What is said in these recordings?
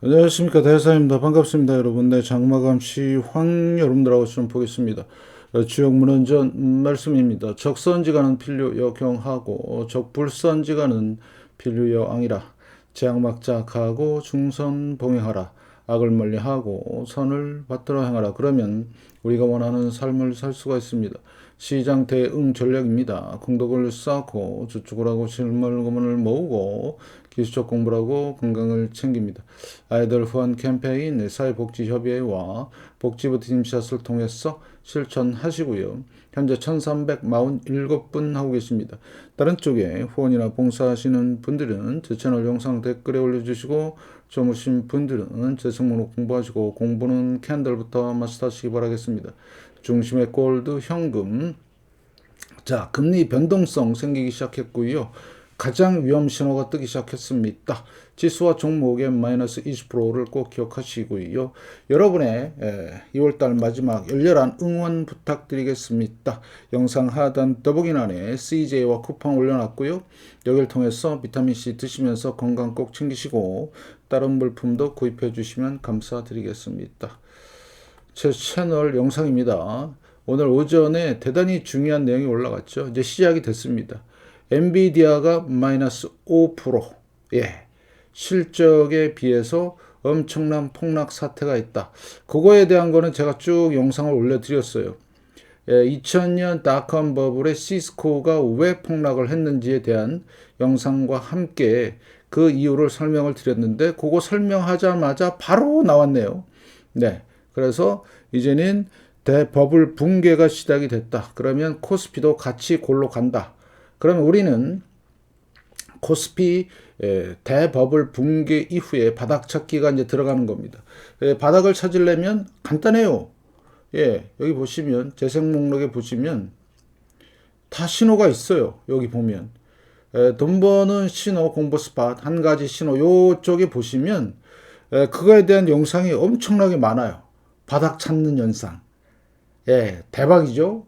안녕하십니까 대사입니다. 반갑습니다 여러분. 네, 장마감시 황 여러분들하고 좀 보겠습니다. 주역 문헌전 말씀입니다. 적선지가는 필류여 경하고 적불선지가는 필류여 앙이라. 재앙막자하고 중선 봉행하라. 악을 멀리하고 선을 받들어 행하라. 그러면 우리가 원하는 삶을 살 수가 있습니다. 시장 대응 전략입니다. 공덕을 쌓고 저축을 하고 실물금을 모으고 기술적 공부를 하고 건강을 챙깁니다. 아이들 후원 캠페인 사회복지협의회와 복지부 팀샷을 통해서 실천하시고요. 현재 1347분 하고 계십니다. 다른 쪽에 후원이나 봉사하시는 분들은 제 채널 영상 댓글에 올려주시고 젊으신 분들은 제 성문을 공부하시고 공부는 캔들부터 마스터하시기 바라겠습니다. 중심의 골드 현금. 자, 금리 변동성 생기기 시작했고요. 가장 위험 신호가 뜨기 시작했습니다. 지수와 종목의 마이너스 20%를 꼭 기억하시고요. 여러분의 2월달 마지막 열렬한 응원 부탁드리겠습니다. 영상 하단 더보기란에 CJ와 쿠팡 올려놨고요. 여기를 통해서 비타민C 드시면서 건강 꼭 챙기시고 다른 물품도 구입해 주시면 감사드리겠습니다. 제 채널 영상입니다. 오늘 오전에 대단히 중요한 내용이 올라갔죠. 이제 시작이 됐습니다. 엔비디아가 마이너스 5%. 예. 실적에 비해서 엄청난 폭락 사태가 있다. 그거에 대한 거는 제가 쭉 영상을 올려드렸어요. 2000년 닷컴 버블의 시스코가 왜 폭락을 했는지에 대한 영상과 함께 그 이유를 설명을 드렸는데 그거 설명하자마자 바로 나왔네요. 네. 그래서 이제는 대버블 붕괴가 시작이 됐다. 그러면 코스피도 같이 골로 간다. 그러면 우리는 코스피 대버블 붕괴 이후에 바닥 찾기가 이제 들어가는 겁니다. 바닥을 찾으려면 간단해요. 예, 여기 보시면 재생 목록에 보시면 다 신호가 있어요. 여기 보면 돈 버는 신호 공부 스팟 한 가지 신호 요쪽에 보시면 그거에 대한 영상이 엄청나게 많아요. 바닥 찾는 현상. 예, 대박이죠.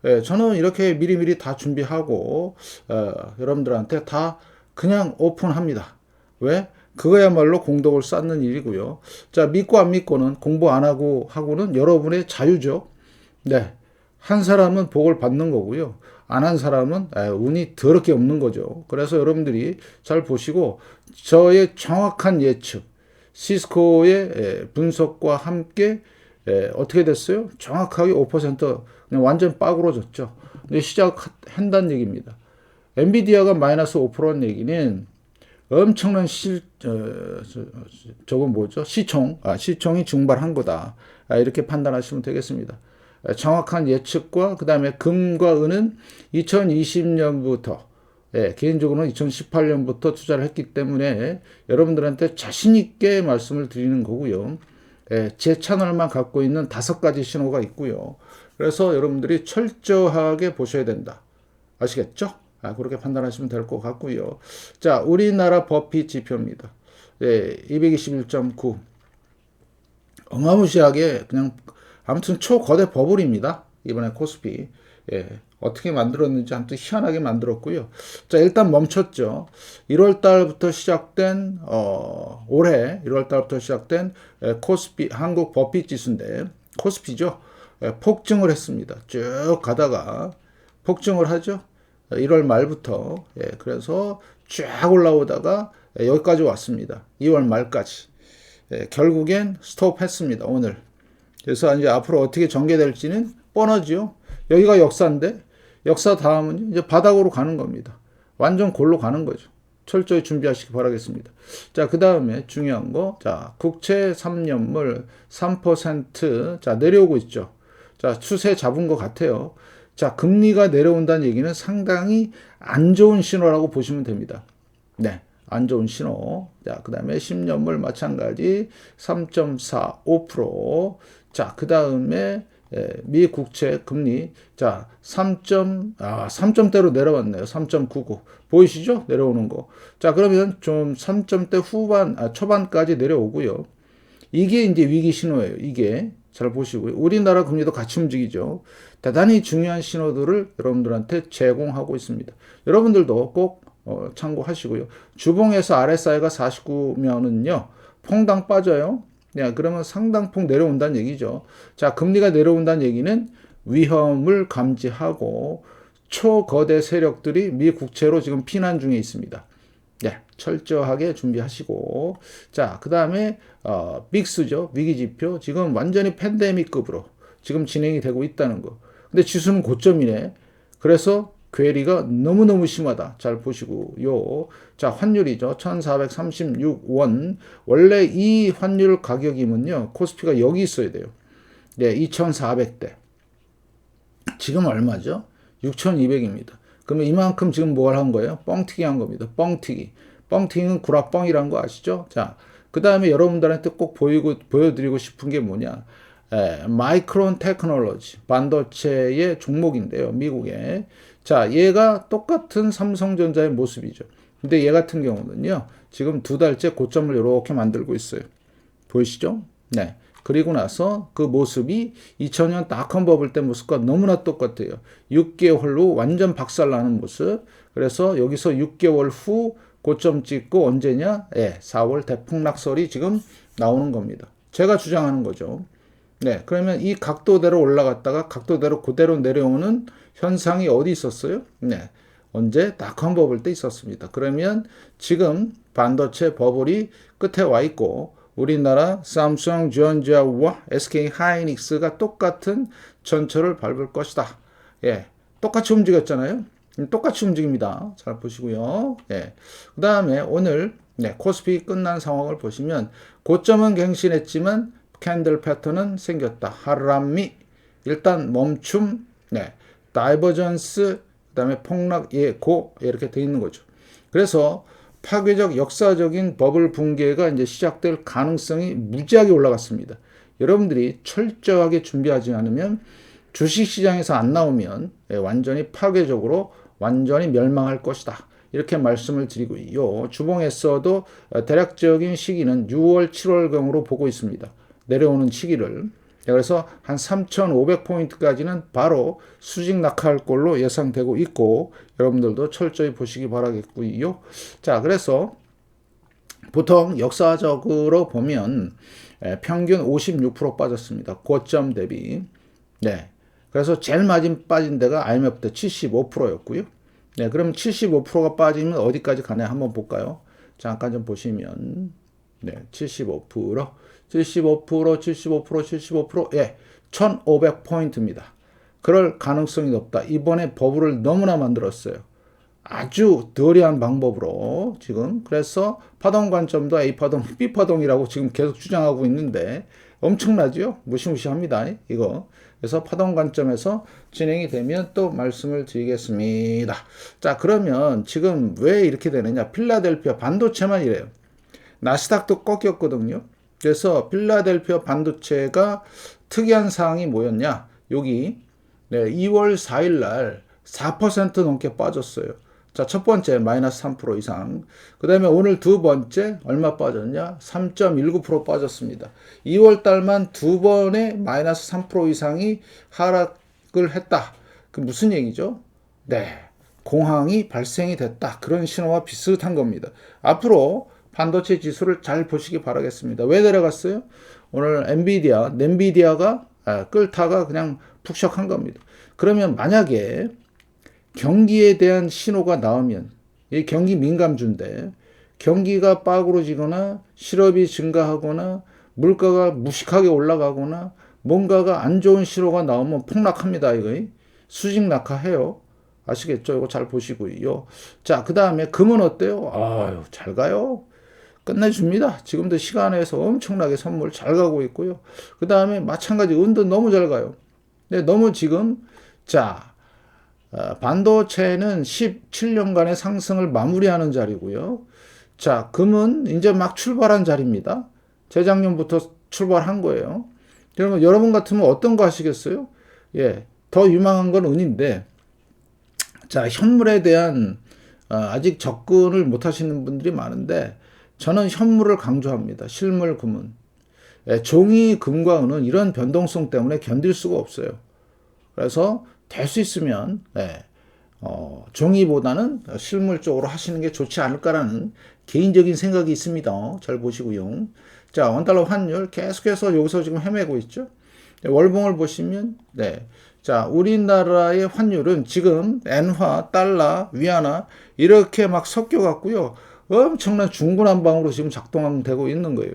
예, 저는 이렇게 미리미리 다 준비하고 여러분들한테 다 그냥 오픈합니다. 왜? 그거야말로 공덕을 쌓는 일이고요. 자, 믿고 안 믿고는 공부 안 하고 하고는 여러분의 자유죠. 네, 한 사람은 복을 받는 거고요. 안 한 사람은 운이 더럽게 없는 거죠. 그래서 여러분들이 잘 보시고 저의 정확한 예측, 시스코의 분석과 함께 어떻게 됐어요? 정확하게 5% 그냥 완전 빠그러졌죠. 시작한다는 얘기입니다. 엔비디아가 마이너스 5%는 얘기는 엄청난 저건 뭐죠? 시총이 증발한 거다. 이렇게 판단하시면 되겠습니다. 정확한 예측과 그 다음에 금과 은은 2020년부터 개인적으로는 2018년부터 투자를 했기 때문에 여러분들한테 자신 있게 말씀을 드리는 거고요. 제 채널만 갖고 있는 5가지 신호가 있고요. 그래서 여러분들이 철저하게 보셔야 된다. 아시겠죠? 그렇게 판단하시면 될 것 같고요. 자, 우리나라 버핏 지표입니다. 221.9. 어마무시하게 그냥 아무튼 초거대 버블입니다. 이번에 코스피. 어떻게 만들었는지 아무튼 희한하게 만들었고요. 자, 일단 멈췄죠. 1월 달부터 시작된 올해 1월 달부터 시작된 코스피 한국 버핏 지수인데 코스피죠. 폭증을 했습니다. 쭉 가다가 폭증을 하죠. 1월 말부터. 그래서 쫙 올라오다가 여기까지 왔습니다. 2월 말까지. 결국엔 스톱했습니다. 오늘. 그래서 이제 앞으로 어떻게 전개될지는 뻔하죠. 여기가 역사인데 역사 다음은 이제 바닥으로 가는 겁니다. 완전 골로 가는 거죠. 철저히 준비하시기 바라겠습니다. 자, 그 다음에 중요한 거. 자, 국채 3년물 3% 자, 내려오고 있죠. 자, 추세 잡은 것 같아요. 자, 금리가 내려온다는 얘기는 상당히 안 좋은 신호라고 보시면 됩니다. 네. 안 좋은 신호. 자, 그 다음에 10년물 마찬가지 3.45%. 자, 그 다음에 미 국채 금리 자 3점대로 내려왔네요. 3.99 보이시죠? 내려오는 거. 자, 그러면 좀 3점대 초반까지 내려오고요. 이게 이제 위기 신호예요. 이게 잘 보시고요. 우리나라 금리도 같이 움직이죠. 대단히 중요한 신호들을 여러분들한테 제공하고 있습니다. 여러분들도 꼭 참고하시고요. 주봉에서 RSI가 49면은요. 퐁당 빠져요. 야, 그러면 상당폭 내려온다는 얘기죠. 자, 금리가 내려온다는 얘기는 위험을 감지하고 초거대 세력들이 미 국채로 지금 피난 중에 있습니다. 네, 철저하게 준비하시고. 자, 그 다음에 빅스죠. 위기지표. 지금 완전히 팬데믹급으로 지금 진행이 되고 있다는 거. 근데 지수는 고점이네. 그래서 괴리가 너무너무 심하다. 잘 보시고요. 자, 환율이죠. 1436원. 원래 이 환율 가격이면요. 코스피가 여기 있어야 돼요. 네, 2400대. 지금 얼마죠? 6200입니다. 그러면 이만큼 지금 뭘 한 거예요? 뻥튀기 한 겁니다. 뻥튀기. 뻥튀기는 구라뻥이란 거 아시죠? 자, 그 다음에 여러분들한테 꼭 보여드리고 싶은 게 뭐냐? 마이크론 테크놀로지, 반도체의 종목인데요. 미국에. 자, 얘가 똑같은 삼성전자의 모습이죠. 근데 얘 같은 경우는요. 지금 2달째 고점을 이렇게 만들고 있어요. 보이시죠? 네. 그리고 나서 그 모습이 2000년 닷컴 버블 때 모습과 너무나 똑같아요. 6개월 후 완전 박살나는 모습. 그래서 여기서 6개월 후 고점 찍고 언제냐? 4월 대폭락설이 지금 나오는 겁니다. 제가 주장하는 거죠. 네, 그러면 이 각도대로 올라갔다가 각도대로 그대로 내려오는 현상이 어디 있었어요? 네, 언제? 닷컴 버블 때 있었습니다. 그러면 지금 반도체 버블이 끝에 와 있고 우리나라 삼성 전자와 SK 하이닉스가 똑같은 전철을 밟을 것이다. 예, 똑같이 움직였잖아요. 똑같이 움직입니다. 잘 보시고요. 예, 그 다음에 오늘 코스피 끝난 상황을 보시면 고점은 갱신했지만 캔들 패턴은 생겼다. 하람미 일단 멈춤, 다이버전스, 그 다음에 폭락 예고 이렇게 돼 있는 거죠. 그래서 파괴적 역사적인 버블 붕괴가 이제 시작될 가능성이 무지하게 올라갔습니다. 여러분들이 철저하게 준비하지 않으면 주식시장에서 안 나오면 완전히 파괴적으로 완전히 멸망할 것이다. 이렇게 말씀을 드리고요. 주봉에서도 대략적인 시기는 6월, 7월경으로 보고 있습니다. 내려오는 시기를. 그래서 한 3,500포인트까지는 바로 수직 낙하할 걸로 예상되고 있고 여러분들도 철저히 보시기 바라겠고요. 자, 그래서 보통 역사적으로 보면 평균 56% 빠졌습니다. 고점 대비. 네. 그래서 제일 많이 빠진 데가 IMF 때 75%였고요. 네, 그럼 75%가 빠지면 어디까지 가냐 한번 볼까요? 잠깐 좀 보시면 75%, 75%, 예, 1500포인트입니다. 그럴 가능성이 높다. 이번에 버블을 너무나 만들었어요. 아주 더리한 방법으로 지금. 그래서 파동 관점도 A파동, B파동이라고 지금 계속 주장하고 있는데 엄청나죠? 무시무시합니다. 이거. 그래서 파동 관점에서 진행이 되면 또 말씀을 드리겠습니다. 자, 그러면 지금 왜 이렇게 되느냐? 필라델피아 반도체만 이래요. 나스닥도 꺾였거든요. 그래서 필라델피아 반도체가 특이한 사항이 뭐였냐? 여기 2월 4일 날 4% 넘게 빠졌어요. 자, 첫 번째 마이너스 3% 이상. 그 다음에 오늘 두 번째 얼마 빠졌냐? 3.19% 빠졌습니다. 2월 달만 두 번의 마이너스 3% 이상이 하락을 했다. 그 무슨 얘기죠? 네, 공황이 발생이 됐다. 그런 신호와 비슷한 겁니다. 앞으로 반도체 지수를 잘 보시기 바라겠습니다. 왜 내려갔어요? 오늘 넷비디아가 끌다가 그냥 푹석한 겁니다. 그러면 만약에 경기에 대한 신호가 나오면 이 경기 민감주인데 경기가 빠그러지거나 실업이 증가하거나 물가가 무식하게 올라가거나 뭔가가 안 좋은 신호가 나오면 폭락합니다. 이거 수직 낙하해요. 아시겠죠? 이거 잘 보시고요. 자, 그 다음에 금은 어때요? 아유, 잘 가요. 끝내줍니다. 지금도 시간에서 엄청나게 선물 잘 가고 있고요. 그 다음에 마찬가지 은도 너무 잘 가요. 근데 너무 지금 반도체는 17년간의 상승을 마무리하는 자리고요. 자, 금은 이제 막 출발한 자리입니다. 재작년부터 출발한 거예요. 그러면 여러분 같으면 어떤 거 하시겠어요? 예, 더 유망한 건 은인데, 자, 현물에 대한 아직 접근을 못 하시는 분들이 많은데, 저는 현물을 강조합니다. 실물 금은. 예, 종이 금과 은은 이런 변동성 때문에 견딜 수가 없어요. 그래서 될 수 있으면 종이보다는 실물 쪽으로 하시는 게 좋지 않을까라는 개인적인 생각이 있습니다. 잘 보시고요. 자, 원달러 환율 계속해서 여기서 지금 헤매고 있죠. 월봉을 보시면, 네. 자, 우리나라의 환율은 지금 엔화, 달러, 위안화 이렇게 막 섞여 갖고요. 엄청난 중구난방으로 지금 작동되고 있는 거예요.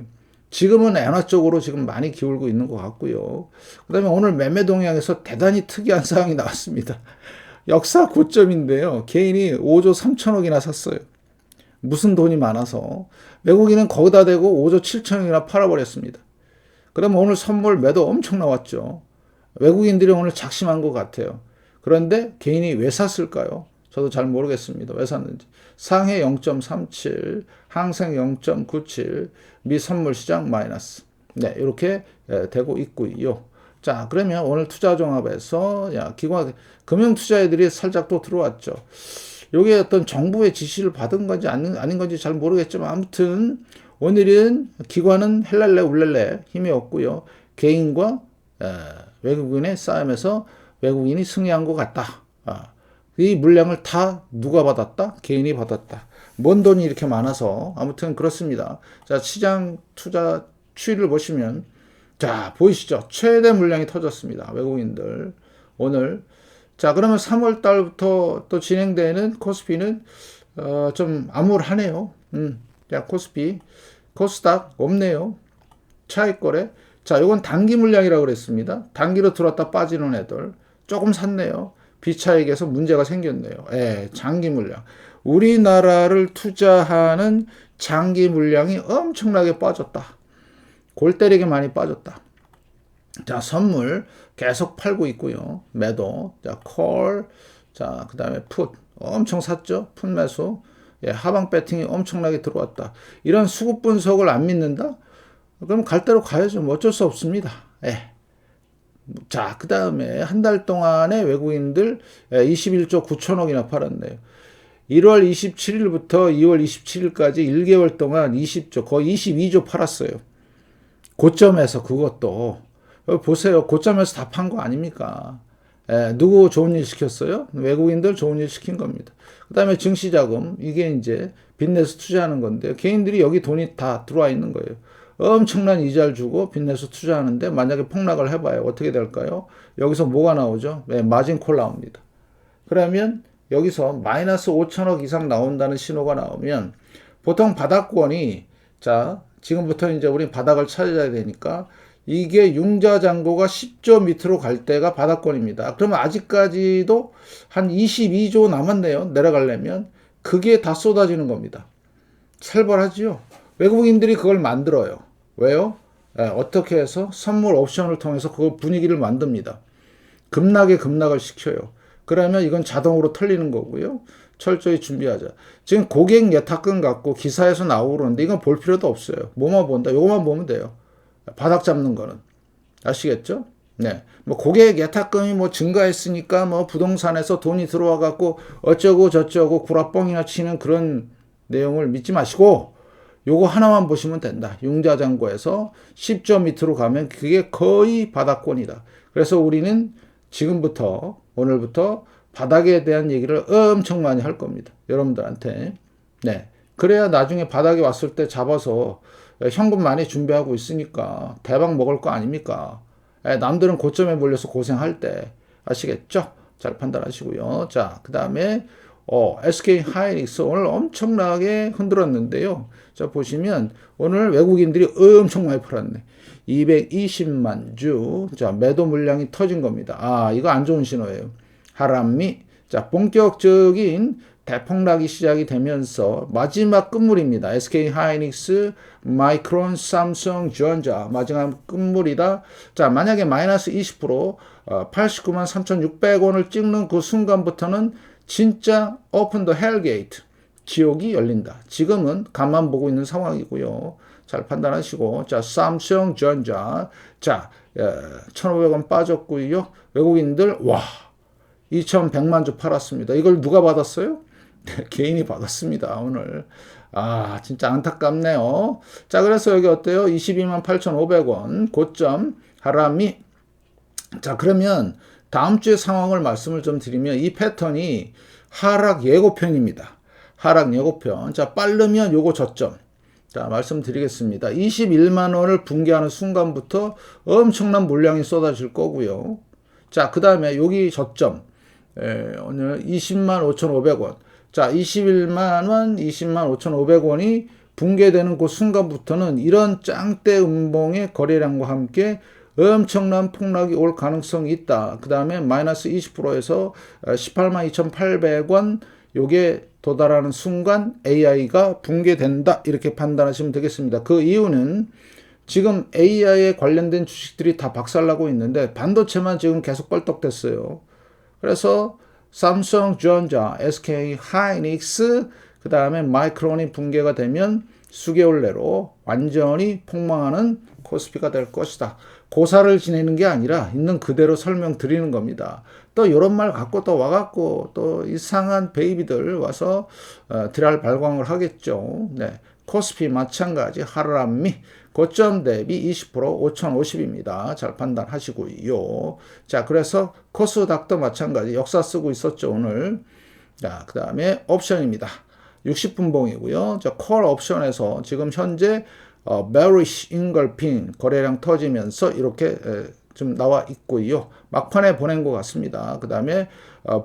지금은 엔화 쪽으로 지금 많이 기울고 있는 것 같고요. 그 다음에 오늘 매매 동향에서 대단히 특이한 사항이 나왔습니다. 역사 고점인데요. 개인이 5조 3천억이나 샀어요. 무슨 돈이 많아서. 외국인은 거기다 대고 5조 7천억이나 팔아버렸습니다. 그러면 오늘 선물 매도 엄청 나왔죠. 외국인들이 오늘 작심한 것 같아요. 그런데 개인이 왜 샀을까요? 저도 잘 모르겠습니다. 왜 샀는지. 상해 0.37, 항생 0.97, 미 선물 시장 마이너스. 네, 이렇게 되고 있고요. 자, 그러면 오늘 투자 종합에서 기관 금융 투자애들이 살짝 또 들어왔죠. 이게 어떤 정부의 지시를 받은 건지 아닌 건지 잘 모르겠지만 아무튼 오늘은 기관은 헬랄레 울랄레 힘이 없고요. 개인과 외국인의 싸움에서 외국인이 승리한 것 같다. 이 물량을 다 누가 받았다? 개인이 받았다. 뭔 돈이 이렇게 많아서 아무튼 그렇습니다. 자, 시장 투자 추이를 보시면 자, 보이시죠? 최대 물량이 터졌습니다. 외국인들 오늘. 자, 그러면 3월 달부터 또 진행되는 코스피는 좀 암울하네요. 자, 코스닥 없네요. 차익 거래. 자, 이건 단기 물량이라고 그랬습니다. 단기로 들어왔다 빠지는 애들 조금 샀네요. 비차익에서 문제가 생겼네요. 장기 물량. 우리나라를 투자하는 장기 물량이 엄청나게 빠졌다. 골 때리게 많이 빠졌다. 자, 선물 계속 팔고 있고요. 매도. 자, 콜. 자, 그 다음에 풋. 엄청 샀죠. 풋 매수. 하방 배팅이 엄청나게 들어왔다. 이런 수급 분석을 안 믿는다? 그럼 갈 대로 가야죠. 뭐 어쩔 수 없습니다. 자, 그 다음에 한 달 동안에 외국인들 21조 9천억이나 팔았네요. 1월 27일부터 2월 27일까지 1개월 동안 20조, 거의 22조 팔았어요. 고점에서 그것도. 보세요. 고점에서 다 판 거 아닙니까? 누구 좋은 일 시켰어요? 외국인들 좋은 일 시킨 겁니다. 그 다음에 증시자금, 이게 이제 빚내서 투자하는 건데, 개인들이 여기 돈이 다 들어와 있는 거예요. 엄청난 이자를 주고 빚내서 투자하는데, 만약에 폭락을 해봐요. 어떻게 될까요? 여기서 뭐가 나오죠? 마진콜 나옵니다. 그러면 여기서 마이너스 5천억 이상 나온다는 신호가 나오면, 보통 바닥권이, 자, 지금부터 이제 우리 바닥을 찾아야 되니까, 이게 융자잔고가 10조 밑으로 갈 때가 바닥권입니다. 그러면 아직까지도 한 22조 남았네요. 내려가려면. 그게 다 쏟아지는 겁니다. 살벌하지요. 외국인들이 그걸 만들어요. 왜요? 어떻게 해서 선물 옵션을 통해서 그 분위기를 만듭니다. 급락을 시켜요. 그러면 이건 자동으로 털리는 거고요. 철저히 준비하자. 지금 고객 예탁금 갖고 기사에서 나오고 그러는데 이건 볼 필요도 없어요. 뭐만 본다? 요거만 보면 돼요. 바닥 잡는 거는. 아시겠죠? 네. 뭐 고객 예탁금이 뭐 증가했으니까 뭐 부동산에서 돈이 들어와 갖고 어쩌고 저쩌고 구라뻥이나 치는 그런 내용을 믿지 마시고 요거 하나만 보시면 된다. 융자잔고에서 10점 밑으로 가면 그게 거의 바닥권이다. 그래서 우리는 지금부터 오늘부터 바닥에 대한 얘기를 엄청 많이 할 겁니다. 여러분들한테. 네. 그래야 나중에 바닥에 왔을 때 잡아서 현금 많이 준비하고 있으니까 대박 먹을 거 아닙니까? 남들은 고점에 몰려서 고생할 때. 아시겠죠? 잘 판단하시고요. 자, 그 다음에 SK 하이닉스 오늘 엄청나게 흔들었는데요. 자, 보시면 오늘 외국인들이 엄청 많이 팔았네. 220만 주. 자, 매도 물량이 터진 겁니다. 이거 안 좋은 신호예요. 하람미. 자, 본격적인 대폭락이 시작이 되면서 마지막 끝물입니다. SK 하이닉스, 마이크론, 삼성, 전자 마지막 끝물이다. 자, 만약에 마이너스 20% 89만 3,600원을 찍는 그 순간부터는 진짜 오픈 더 헬게이트 지옥이 열린다. 지금은 간만 보고 있는 상황이고요. 잘 판단하시고 자, 삼성, 전자 자, 1,500원 빠졌고요. 외국인들 2,100만 주 팔았습니다. 이걸 누가 받았어요? 개인이 받았습니다, 오늘. 진짜 안타깝네요. 자, 그래서 여기 어때요? 22만 8,500원, 고점, 하람이. 자, 그러면 다음 주의 상황을 말씀을 좀 드리면 이 패턴이 하락 예고편입니다. 하락 예고편. 자, 빠르면 요거 저점. 자, 말씀드리겠습니다. 21만 원을 붕괴하는 순간부터 엄청난 물량이 쏟아질 거고요. 자, 그 다음에 여기 저점. 오늘 20만 5,500원. 자, 21만 원, 20만 5,500원이 붕괴되는 그 순간부터는 이런 짱대 음봉의 거래량과 함께 엄청난 폭락이 올 가능성이 있다. 그 다음에 마이너스 20%에서 18만 2,800원 요게 도달하는 순간 AI가 붕괴된다. 이렇게 판단하시면 되겠습니다. 그 이유는 지금 AI에 관련된 주식들이 다 박살나고 있는데 반도체만 지금 계속 뻘떡됐어요. 그래서 삼성전자, SK 하이닉스, 그 다음에 마이크론이 붕괴가 되면 수개월 내로 완전히 폭망하는 코스피가 될 것이다. 고사를 지내는 게 아니라 있는 그대로 설명드리는 겁니다. 또 이런 말 갖고 또 와갖고 또 이상한 베이비들 와서 드랄 발광을 하겠죠. 네, 코스피 마찬가지 하루람미 고점 대비 20% 5,050입니다. 잘 판단하시고요. 자, 그래서 코스닥도 마찬가지 역사 쓰고 있었죠, 오늘. 자, 그 다음에 옵션입니다. 60분봉이고요. 자, 콜 옵션에서 지금 현재 bearish engulfing 거래량 터지면서 이렇게 좀 나와 있고요. 막판에 보낸 것 같습니다. 그 다음에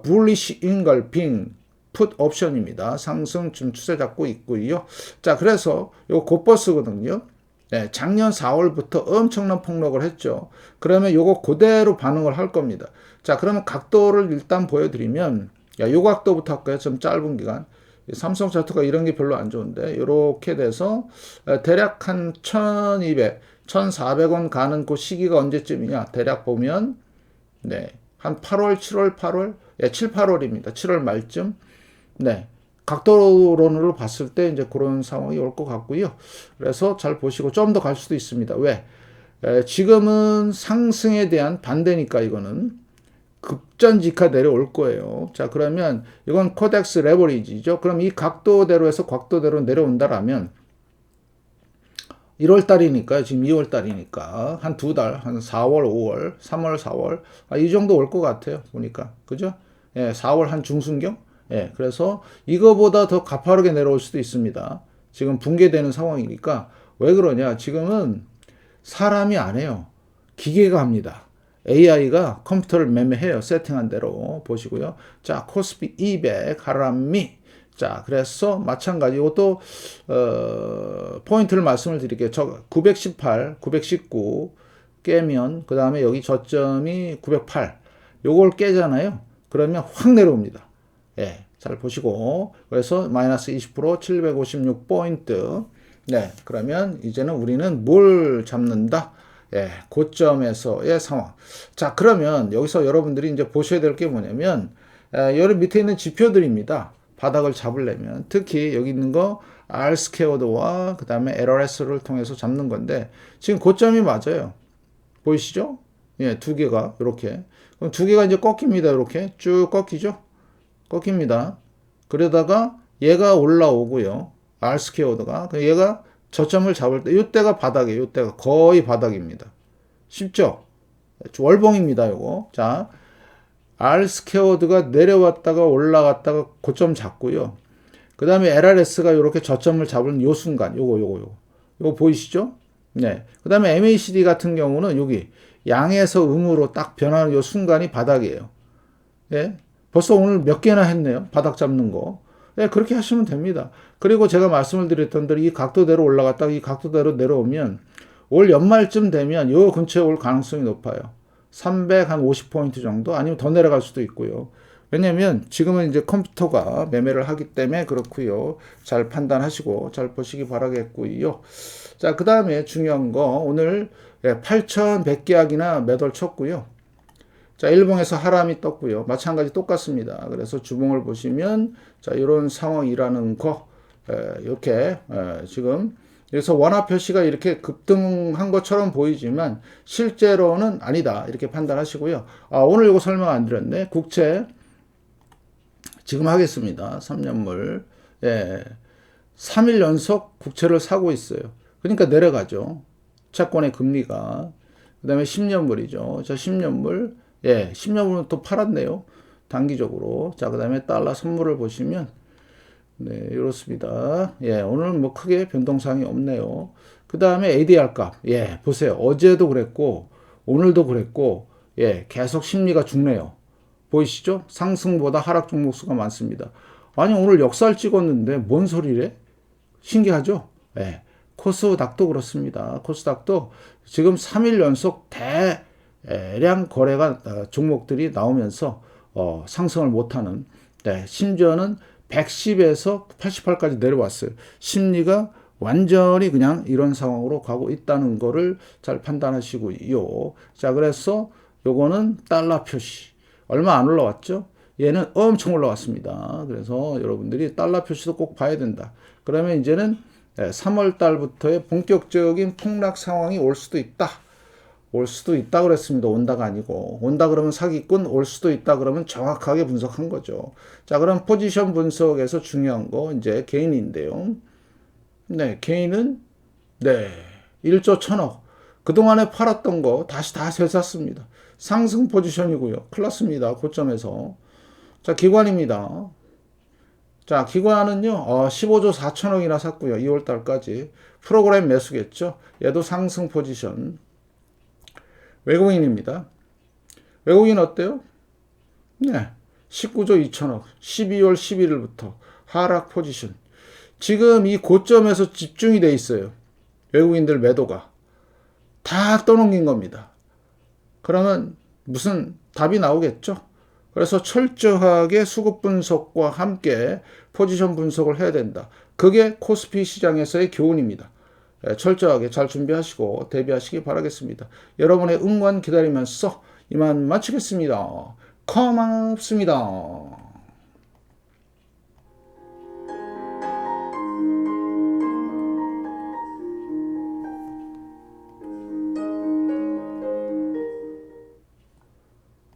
bullish engulfing put 옵션입니다. 상승 좀 추세 잡고 있고요. 자, 그래서 요 곧버스거든요. 네, 작년 4월부터 엄청난 폭락을 했죠. 그러면 요거 그대로 반응을 할 겁니다. 자, 그러면 각도를 일단 보여드리면, 요 각도부터 할까요? 좀 짧은 기간. 삼성 차트가 이런 게 별로 안 좋은데, 요렇게 돼서 대략 한 1200, 1400원 가는 그 시기가 언제쯤이냐? 대략 보면, 네, 한 8월, 7월, 8월, 7, 8월입니다. 7월 말쯤. 네. 각도론으로 봤을 때 이제 그런 상황이 올 것 같고요. 그래서 잘 보시고 좀 더 갈 수도 있습니다. 왜? 지금은 상승에 대한 반대니까 이거는 급전직하 내려올 거예요. 자, 그러면 이건 코덱스 레버리지죠. 그럼 이 각도대로 해서 각도대로 내려온다라면 1월 달이니까 지금 2월 달이니까 한 두 달, 한 4월, 5월, 3월, 4월 이 정도 올 것 같아요. 보니까. 그죠? 예, 4월 한 중순경? 예, 그래서 이거보다 더 가파르게 내려올 수도 있습니다. 지금 붕괴되는 상황이니까. 왜 그러냐? 지금은 사람이 안 해요. 기계가 합니다. AI가 컴퓨터를 매매해요. 세팅한 대로 보시고요. 자, 코스피 200 하람미. 자, 그래서 마찬가지 이것도 포인트를 말씀을 드릴게요. 저 918, 919 깨면 그 다음에 여기 저점이 908. 요걸 깨잖아요. 그러면 확 내려옵니다. 예, 잘 보시고. 그래서 마이너스 20% 756포인트. 네, 그러면 이제는 우리는 뭘 잡는다? 예, 고점에서의 상황. 자, 그러면 여기서 여러분들이 이제 보셔야 될 게 뭐냐면, 여기 밑에 있는 지표들입니다. 바닥을 잡으려면. 특히 여기 있는 거, R스퀘어드와 그 다음에 LRS를 통해서 잡는 건데, 지금 고점이 맞아요. 보이시죠? 예, 두 개가, 이렇게. 그럼 두 개가 이제 꺾입니다. 이렇게. 쭉 꺾이죠? 꺾입니다. 그러다가 얘가 올라오고요. R스퀘어드가. 얘가 저점을 잡을 때, 이때가 바닥이에요. 이때가 거의 바닥입니다. 쉽죠? 월봉입니다. 요거. 자, R스퀘어드가 내려왔다가 올라갔다가 고점 잡고요. 그 다음에 LRS가 이렇게 저점을 잡은 요 순간, 요거 보이시죠? 네. 그 다음에 MACD 같은 경우는 여기 양에서 음으로 딱 변하는 요 순간이 바닥이에요. 예. 벌써 오늘 몇 개나 했네요. 바닥 잡는 거. 예, 그렇게 하시면 됩니다. 그리고 제가 말씀을 드렸던 대로 이 각도대로 올라갔다가 이 각도대로 내려오면 올 연말쯤 되면 요 근처에 올 가능성이 높아요. 350포인트 정도 아니면 더 내려갈 수도 있고요. 왜냐면 지금은 이제 컴퓨터가 매매를 하기 때문에 그렇고요. 잘 판단하시고 잘 보시기 바라겠고요. 자, 그 다음에 중요한 거 오늘 8,100계약이나 매도를 쳤고요. 자, 일봉에서 하람이 떴고요. 마찬가지 똑같습니다. 그래서 주봉을 보시면 자, 이런 상황이라는 거 이렇게 지금 그래서 원화 표시가 이렇게 급등한 것처럼 보이지만 실제로는 아니다. 이렇게 판단하시고요. 오늘 이거 설명 안 드렸네. 국채 지금 하겠습니다. 3년물. 예. 3일 연속 국채를 사고 있어요. 그러니까 내려가죠. 채권의 금리가. 그 다음에 10년물이죠. 자, 10년물. 예, 10년물은 또 팔았네요. 단기적으로. 자, 그 다음에 달러 선물을 보시면 네, 이렇습니다. 예, 오늘 뭐 크게 변동사항이 없네요. 그 다음에 ADR 값. 예, 보세요. 어제도 그랬고, 오늘도 그랬고, 예, 계속 심리가 죽네요. 보이시죠? 상승보다 하락 종목수가 많습니다. 아니, 오늘 역사를 찍었는데 뭔 소리래? 신기하죠? 예, 코스닥도 그렇습니다. 코스닥도 지금 3일 연속 대량 거래가 종목들이 나오면서 상승을 못하는, 네, 심지어는 110에서 88까지 내려왔어요. 심리가 완전히 그냥 이런 상황으로 가고 있다는 거를 잘 판단하시고요. 자, 그래서 요거는 달러 표시. 얼마 안 올라왔죠? 얘는 엄청 올라왔습니다. 그래서 여러분들이 달러 표시도 꼭 봐야 된다. 그러면 이제는 3월 달부터의 본격적인 폭락 상황이 올 수도 있다. 올 수도 있다 그랬습니다. 온다가 아니고. 온다 그러면 사기꾼, 올 수도 있다 그러면 정확하게 분석한 거죠. 자, 그럼 포지션 분석에서 중요한 거 이제 개인인데요. 네, 개인은 네, 1조 1000억. 그동안에 팔았던 거 다시 다 되샀습니다. 상승 포지션이고요. 큰일 났습니다. 고점에서. 자, 기관입니다. 자, 기관은요, 15조 4천억이나 샀고요. 2월 달까지. 프로그램 매수겠죠. 얘도 상승 포지션. 외국인입니다. 외국인 어때요? 네. 19조 2천억. 12월 11일부터 하락 포지션. 지금 이 고점에서 집중이 돼 있어요. 외국인들 매도가. 다 떠넘긴 겁니다. 그러면 무슨 답이 나오겠죠? 그래서 철저하게 수급 분석과 함께 포지션 분석을 해야 된다. 그게 코스피 시장에서의 교훈입니다. 철저하게 잘 준비하시고 대비하시기 바라겠습니다. 여러분의 응원 기다리면서 이만 마치겠습니다. 고맙습니다.